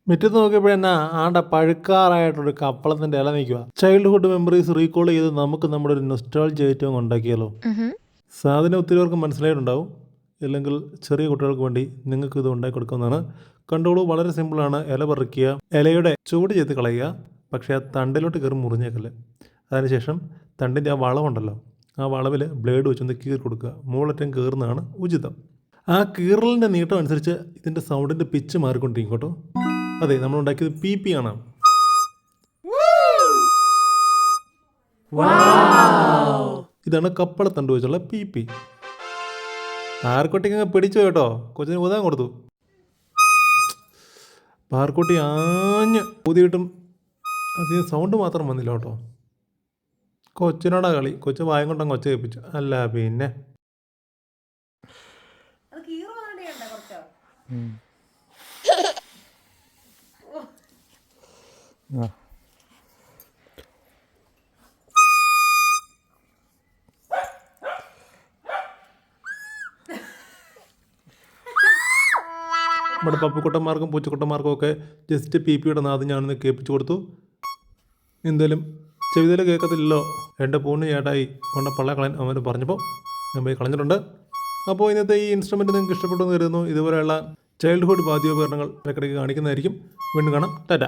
മുറ്റത്ത് നോക്കിയപ്പോഴെന്നാ ആണ്ട പഴുക്കാറായിട്ടൊരു കപ്പളത്തിൻ്റെ ഇല നിൽക്കുക. ചൈൽഡ്ഹുഡ് മെമ്മറീസ് റീകോൾ ചെയ്ത് നമുക്ക് നമ്മുടെ ഒരു നൊസ്റ്റാൾജിയ ഏറ്റവും ഉണ്ടാക്കിയാലോ. സാധനം ഒത്തിരി പേർക്ക് മനസ്സിലായിട്ടുണ്ടാവും, ഇല്ലെങ്കിൽ ചെറിയ കുട്ടികൾക്ക് വേണ്ടി നിങ്ങൾക്ക് ഇത് ഉണ്ടാക്കി കൊടുക്കുന്നതാണ്. കണ്ടോളൂ, വളരെ സിമ്പിളാണ്. ഇല പറിക്കുക, ഇലയുടെ ചൂട് ചെയ്ത് കളയുക, പക്ഷേ ആ തണ്ടിലോട്ട് കയറി മുറിഞ്ഞേക്കല്ലേ. അതിനുശേഷം തണ്ടിൻ്റെ ആ വളവുണ്ടല്ലോ, ആ വളവിൽ ബ്ലേഡ് വെച്ചൊന്ന് കീറി കൊടുക്കുക. മുകളറ്റം കീറുന്നതാണ് ഉചിതം. ആ കീറലിൻ്റെ നീട്ടം അനുസരിച്ച് ഇതിൻ്റെ സൗണ്ടിൻ്റെ പിച്ച് മാറിക്കൊണ്ടിരിക്കും കേട്ടോ. അതെ, നമ്മളുണ്ടാക്കിയത് PP ആണ്. ഇതാണ് കപ്പളത്തണ്ട് വെച്ചുള്ള PP. പാർക്കുട്ടിക്ക് പിടിച്ചു കേട്ടോ, കൊച്ചിന് ഊതാൻ കൊടുത്തു. പാർക്കുട്ടി ആഞ്ഞ് ഊതിയിട്ടും അധികം സൗണ്ട് മാത്രം വന്നില്ല കേട്ടോ. കൊച്ചിനോടാ കളി, കൊച്ചു വായം കൊണ്ടങ്ങ് ഒച്ച കേൾപ്പിച്ചു. അല്ല പിന്നെ നമ്മുടെ പപ്പിക്കുട്ടന്മാർക്കും പൂച്ചക്കുട്ടന്മാർക്കും ഒക്കെ ജസ്റ്റ് PP നാദം ഞാനൊന്ന് കേൾപ്പിച്ചു കൊടുത്തു. എന്തായാലും ചെവിതല കേൾക്കത്തില്ലല്ലോ, എൻ്റെ പൂണ് ചേട്ടായി കൊണ്ട പള്ള കളയാൻ അവൻ പറഞ്ഞപ്പോൾ ഞാൻ പോയി കളഞ്ഞിട്ടുണ്ട്. അപ്പോൾ ഇന്നത്തെ ഈ ഇൻസ്ട്രുമെൻറ്റ് നിങ്ങൾക്ക് ഇഷ്ടപ്പെട്ടു എന്ന് കരുതുന്നു. ഇതുപോലെയുള്ള ചൈൽഡ്ഹുഡ് വാദ്യോപകരണങ്ങൾ ഇടയ്ക്കിടയ്ക്ക് കാണിക്കുന്നതായിരിക്കും. വീണ്ടും കാണാം. ടാറ്റ.